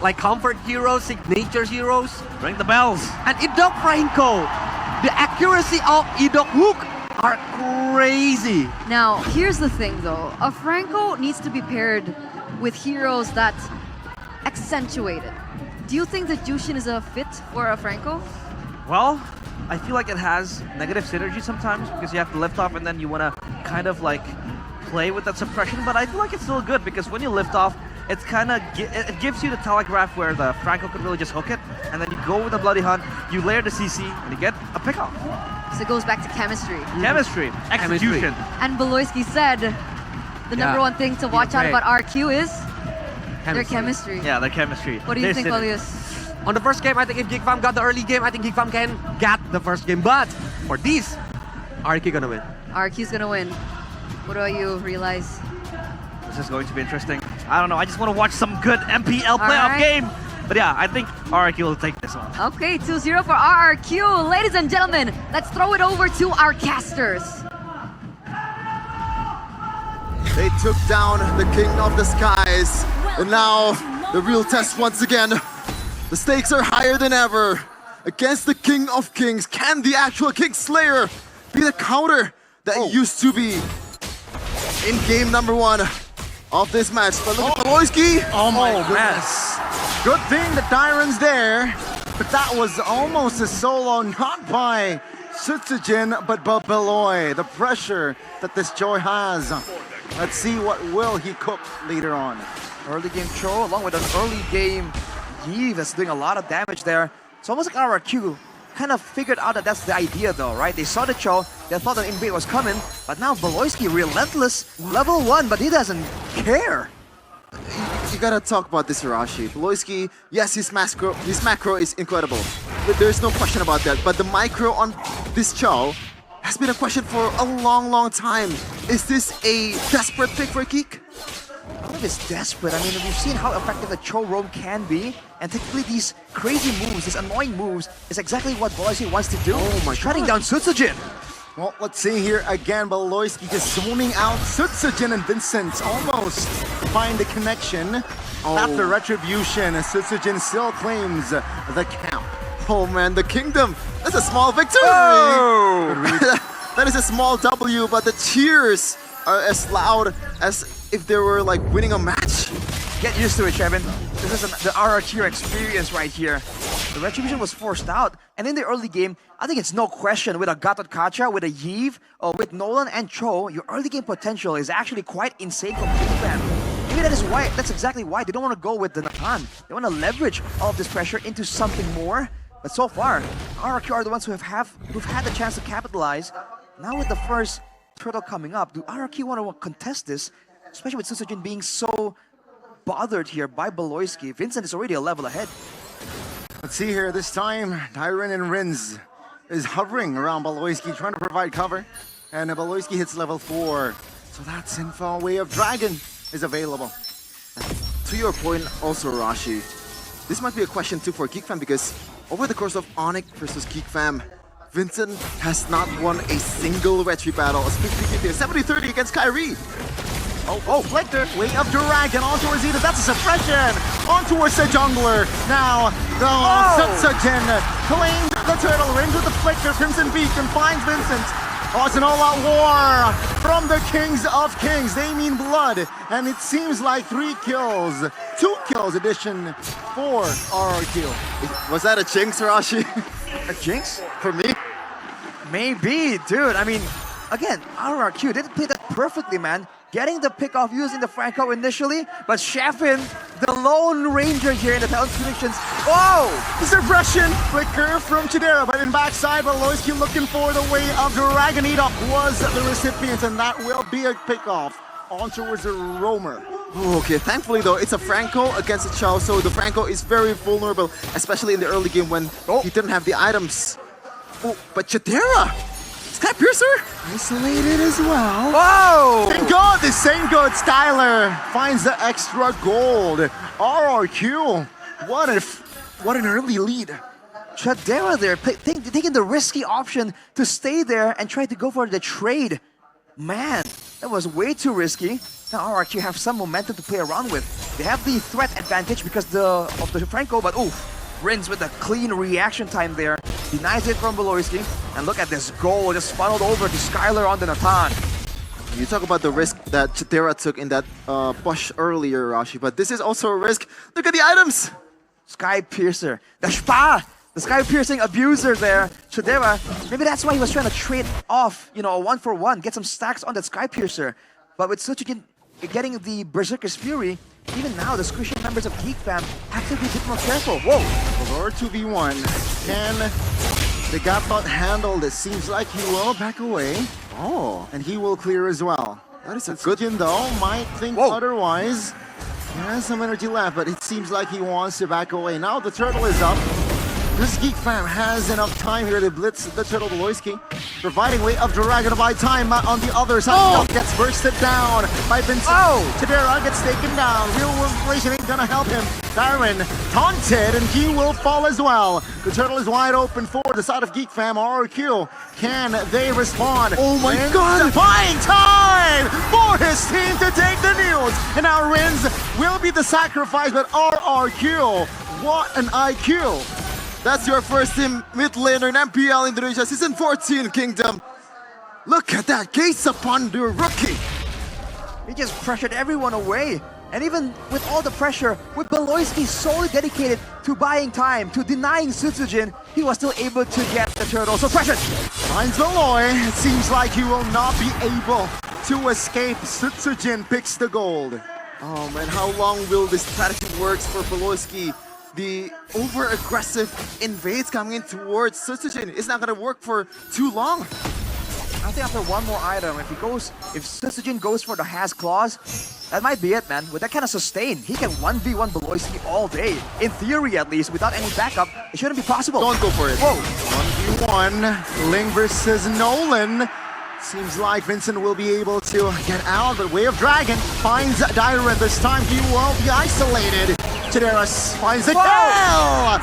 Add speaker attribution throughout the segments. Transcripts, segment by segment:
Speaker 1: like comfort heroes, signature heroes.
Speaker 2: Ring the bells.
Speaker 1: And Idok Franco, the accuracy of Idok hook are crazy.
Speaker 3: Now, here's the thing though. A Franco needs to be paired with heroes that accentuate it. Do you think that Jushin is a fit for a Franco?
Speaker 2: Well, I feel like it has negative synergy sometimes because you have to lift off and then you want to kind of like play with that suppression, but I feel like it's still good because when you lift off, it's kind of it gives you the telegraph where the Franco could really just hook it, and then you go with the Bloody Hunt, you layer the CC, and you get a pickoff.
Speaker 3: So it goes back to chemistry.
Speaker 2: Chemistry, execution.
Speaker 3: And Beloyski said the number one thing to watch out about RQ is their chemistry.
Speaker 2: Yeah, their chemistry.
Speaker 3: What do you think, Valius?
Speaker 1: On the first game, I think if Geek Fam got the early game, I think Geek Fam can get the first game. But for these, RRQ gonna win.
Speaker 3: RQ's gonna win. What do you realize?
Speaker 2: This is going to be interesting. I don't know, I just want to watch some good MPL playoff game. But yeah, I think RRQ will take this one.
Speaker 3: Okay, 2-0 for RRQ. Ladies and gentlemen, let's throw it over to our casters.
Speaker 4: They took down the King of the Skies. And now, the real test once again. The stakes are higher than ever. Against the King of Kings, can the actual King Slayer be the counter that it used to be in game number 1 of this match? But look at Beloyski.
Speaker 5: Oh my goodness. Good thing the Tyron's there, but that was almost a solo, not by Sutsujin, but by Beloy. The pressure that this Choi has. Let's see what will he cook later on.
Speaker 6: Early game Cho along with an early game Yves that's doing a lot of damage there. It's almost like RRQ kind of figured out that that's the idea though, right? They saw the Cho, they thought an invade was coming, but now Beloyski relentless, level 1, but he doesn't care.
Speaker 4: You gotta talk about this Hiroshi. Beloyski, yes, his macro is incredible. But there's no question about that. But the micro on this Cho has been a question for a long time. Is this a desperate pick for Geek?
Speaker 6: I don't know if it's desperate. I mean, we've seen how effective a Cho roam can be, and technically these crazy moves, these annoying moves, is exactly what Beloyski wants to do.
Speaker 4: Oh my
Speaker 6: shutting
Speaker 4: God.
Speaker 6: down Sutsujin.
Speaker 5: Well, let's see here again, Beloyski just zoning out Sutsujin and Vincent. Almost find the connection. After Retribution, Sutsujin still claims the camp.
Speaker 4: Oh man, the Kingdom! That's a small victory!
Speaker 6: Oh!
Speaker 4: That is a small W, but the cheers are as loud as if they were like winning a match.
Speaker 6: Get used to it, Chevin. This is the RRQ experience right here. The Retribution was forced out, and in the early game, I think it's no question with a Gatot Kacha, with a Yves, with Nolan and Cho, your early game potential is actually quite insane from Fan. Maybe that's exactly why they don't want to go with the Natan. They want to leverage all of this pressure into something more. But so far, RRQ are the ones who've had the chance to capitalize. Now with the first turtle coming up, do RRQ want to contest this? Especially with Sutsujin being so bothered here by Beloyski. Vincent is already a level ahead.
Speaker 5: Let's see here, this time, Tyron and Rins is hovering around Beloyski, trying to provide cover. And Beloyski hits level 4. So that Sinful Way of Dragon is available.
Speaker 4: To your point also, Rashi, this might be a question too for Geek Fam because over the course of Onyx versus Geek Fam, Vincent has not won a single retry battle. A 70-30 against Kyrie.
Speaker 5: Oh, Flicker, Way of Dragon onto Rosita, that's a suppression! On towards the jungler. Now, Sutsujin claims the turtle, rings with the Flicker, Crimson Beak, and finds Vincent. Oh, it's an all-out war from the Kings of Kings. They mean blood, and it seems like 3 kills. 2 kills addition for RRQ.
Speaker 4: Was that a jinx, Rashi?
Speaker 6: A jinx?
Speaker 4: For me?
Speaker 6: Maybe, dude. I mean, again, RRQ didn't play that perfectly, man. Getting the pick off using the Franco initially, but Sheffin, the lone ranger here in the Talent predictions. Oh!
Speaker 5: Suppression Flicker from Chidera, but in backside, Beloyski looking for the Way of Dragon. Edok was the recipient, and that will be a pickoff on towards the Roamer.
Speaker 4: Okay, thankfully though, it's a Franco against a Chao, so the Franco is very vulnerable, especially in the early game when he didn't have the items. Oh, but Chidera! Sky Piercer?
Speaker 5: Isolated as well.
Speaker 6: Whoa!
Speaker 5: Thank God, the same good Styler finds the extra gold. RRQ, what an early lead.
Speaker 6: Chadera there, taking the risky option to stay there and try to go for the trade. Man, That was way too risky. Now RRQ have some momentum to play around with. They have the threat advantage because of the Franco, but ooh, Rins with a clean reaction time there. Denies it from Beloyski. And look at this goal just funneled over to Skylar on the Nathan.
Speaker 4: You talk about the risk that Chidera took in that push earlier, Rashi, but this is also a risk. Look at the items!
Speaker 6: Sky Piercer. The Spa! The Sky Piercing abuser there. Chidera, maybe that's why he was trying to trade off, you know, a 1-for-1, get some stacks on that Sky Piercer. But with Suchujin getting the Berserker's Fury, even now the squishy members of Geek Fam have to be a bit more careful. Whoa!
Speaker 5: Over 2v1. Can the Gatot handle this? Seems like he will back away. Oh, and he will clear as well.
Speaker 4: That is a good...
Speaker 5: Suchujin though might think
Speaker 6: Whoa.
Speaker 5: otherwise. He has some energy left, but it seems like he wants to back away. Now the turtle is up. This Geek Fam has enough time here to blitz the turtle Beloyski, providing way of Dragon to buy time on the other side. Oh. Gets bursted down by Vincent.
Speaker 6: Oh.
Speaker 5: Chidera gets taken down. Real world inflation ain't gonna help him. Darren taunted and he will fall as well. The turtle is wide open for the side of Geek Fam. RRQ, can they respond?
Speaker 4: Oh my god!
Speaker 5: Buying time for his team to take the news. And now Rins will be the sacrifice, but RRQ, what an IQ.
Speaker 4: That's your first team mid laner in MPL Indonesia Season 14 Kingdom. Look at that, gaze upon the rookie.
Speaker 6: He just pressured everyone away. And even with all the pressure, with Beloyski solely dedicated to buying time, to denying Sutsujin, he was still able to get the turtle. So pressured!
Speaker 5: Finds Beloy. It seems like he will not be able to escape. Sutsujin picks the gold.
Speaker 4: Oh man, how long will this strategy work for Beloyski? The over-aggressive invades coming in towards Sutsujin is not gonna work for too long.
Speaker 6: I think after one more item, if Sutsujin goes for the Has Claws, that might be it, man. With that kind of sustain, he can 1v1 Beloyski all day. In theory, at least, without any backup, it shouldn't be possible.
Speaker 4: Don't go for it.
Speaker 6: Whoa!
Speaker 5: 1v1, Ling versus Nolan. Seems like Vincent will be able to get out, but Way of Dragon finds Dyron. This time he will be isolated. Chidera finds a kill!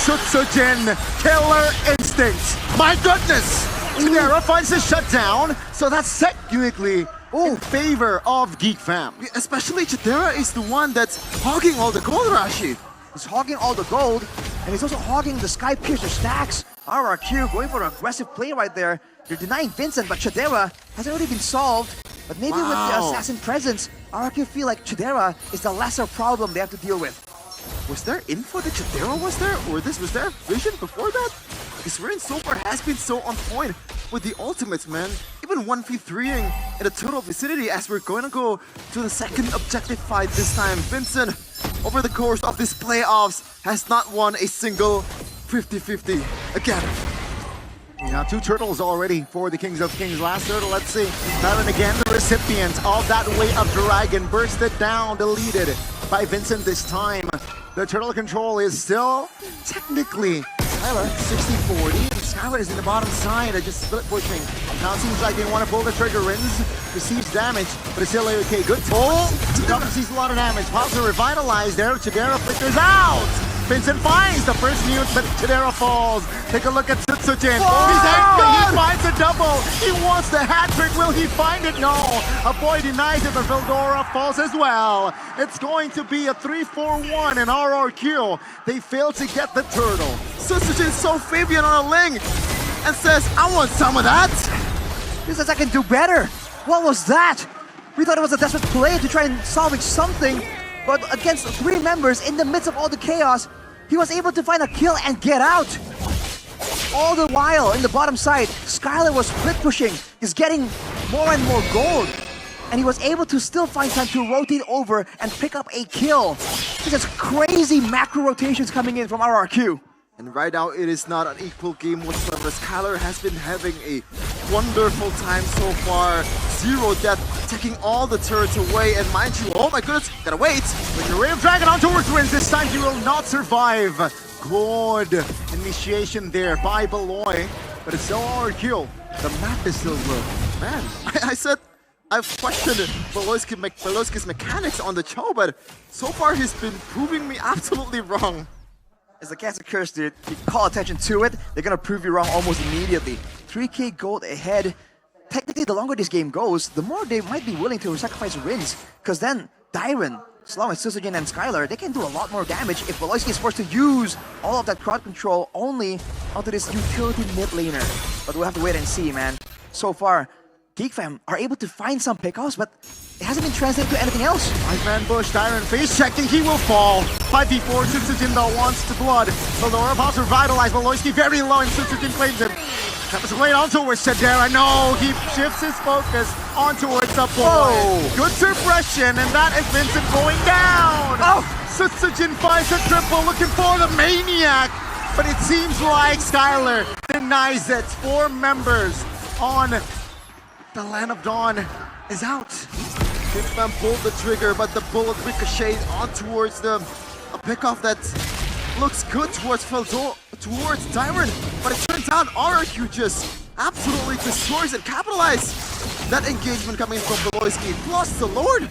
Speaker 5: Sutsujin, killer instinct. My goodness! Chidera finds the shutdown, so that's technically in favor of Geek Fam.
Speaker 4: Especially Chidera is the one that's hogging all the gold, Rashi.
Speaker 6: He's hogging all the gold, and he's also hogging the Sky Piercer stacks. RRQ going for an aggressive play right there. They're denying Vincent, but Chidera has already been solved. But maybe with the assassin presence, RRQ feel like Chidera is the lesser problem they have to deal with.
Speaker 4: Was there info that Chidera was there? Or was there vision before that? Because Rin so far has been so on point with the ultimates, man. Even 1v3ing in the total vicinity as we're going to go to the second objective fight this time. Vincent, over the course of this playoffs, has not won a single 50-50 again.
Speaker 5: We got two turtles already for the Kings of Kings. Last turtle, let's see. Talon again, the recipient of that Way of Dragon. Bursted down, deleted by Vincent this time. The turtle control is still technically Skylar 60-40. Skylar is in the bottom side, just split pushing. Now it seems like they want to pull the trigger. Rins receives damage, but it's still okay. Good pull. Chidera sees a lot of damage. Pops are revitalized there. Chidera flickers out. Vincent finds the first mute, but Chidera falls. Take a look at Sutsujin. He's angry. He finds a double. He wants the hat trick. Will he find it? No. A boy denies it, but Vildora falls as well. It's going to be a 3-4-1 in RRQ. They fail to get the turtle.
Speaker 4: Sutsujin so Fabian on a Ling and says, I want some of that.
Speaker 6: He says, I can do better. What was that? We thought it was a desperate play to try and salvage something. But against three members in the midst of all the chaos, he was able to find a kill and get out. All the while, in the bottom side, Skylar was split pushing. He's getting more and more gold. And he was able to still find time to rotate over and pick up a kill. This is crazy macro rotations coming in from RRQ.
Speaker 4: And right now, it is not an equal game whatsoever. Skylar has been having a wonderful time so far. Zero death, taking all the turrets away. And mind you, oh my goodness, gotta wait.
Speaker 5: With the Ray of Dragon on towards Rins, this time he will not survive. Good initiation there by Beloy, but it's still RRQ. The map is still blue.
Speaker 4: Man, I said I've questioned Beloyski's mechanics on the show, but so far he's been proving me absolutely wrong.
Speaker 6: It's the Cancer Curse, dude. You call attention to it, they're gonna prove you wrong almost immediately. 3k gold ahead. technically, the longer this game goes, the more they might be willing to sacrifice Rins. Because then, Dyron, Slow, and Susujin and Skylar, they can do a lot more damage if Valoisky is forced to use all of that crowd control only onto this utility mid laner. But we'll have to wait and see, man. So far, Geek Fam are able to find some pickoffs, but it hasn't been translated to anything else.
Speaker 5: 5-man bush, Dyron face checking, he will fall. 5v4, Susujin though wants to blood. Valora pops revitalized, Valoisky very low and Susujin claims him. Tempest Blade on towards Shadera, no, he shifts his focus on towards the boy.
Speaker 6: Whoa.
Speaker 5: Good suppression, and that is Vincent going down.
Speaker 6: Oh.
Speaker 5: Susujin finds a triple, looking for the Maniac. But it seems like Skylar denies it. 4 members on the Land of Dawn is out.
Speaker 4: Geek Fam pulled the trigger, but the bullet ricocheted on towards them. A pickoff that looks good towards Dyron, but it turns out RRQ just absolutely destroys and capitalizes that engagement coming from Valoisky, plus the Lord.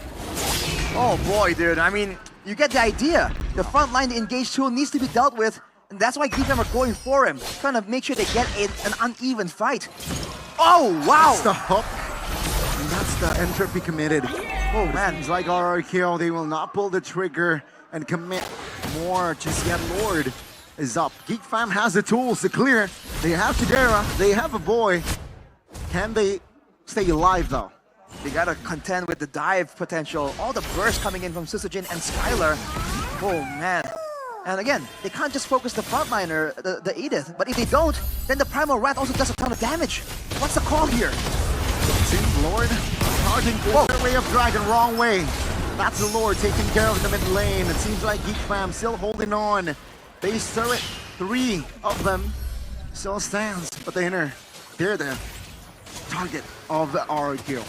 Speaker 6: Oh boy, dude. I mean, you get the idea. The front line, the engaged tool needs to be dealt with, and that's why Geek Fam are going for him, trying to make sure they get an uneven fight. Oh, wow!
Speaker 5: That's the hook. And that's the entropy committed.
Speaker 6: Oh, man.
Speaker 5: Seems like RRQ, they will not pull the trigger and commit more just yet. Lord is up. Geek Fam has the tools to clear. They have Chidera, they have a boy. Can they stay alive though?
Speaker 6: They gotta contend with the dive potential. All the bursts coming in from Susujin and Skylar. Oh, man. And again, they can't just focus the frontliner, the Edith. But if they don't, then the Primal Rat also does a ton of damage. What's the call here?
Speaker 5: Team Lord charging for their way of Dragon, wrong way. That's the Lord taking care of the mid lane. It seems like Geek Fam still holding on. Base turret, 3 of them still stands, but they're the target of the RRQ.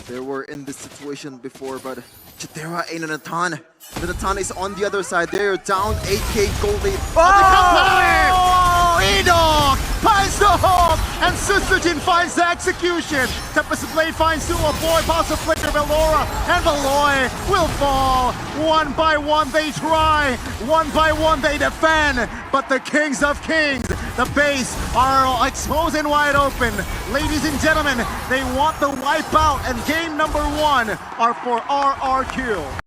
Speaker 4: They were in this situation before, but Chidera ain't an Natan. The Natan is on the other side. They're down 8k gold lead.
Speaker 5: Oh, Edok finds the hook, and Susujin finds the execution. Tempest Blade finds Sumo Boy, Boss of Flicker, Velora, and Valoy will fall. One by one they try, one by one they defend, but the Kings of Kings, the base, are exposed and wide open. Ladies and gentlemen, they want the wipeout, and game number 1 are for RRQ.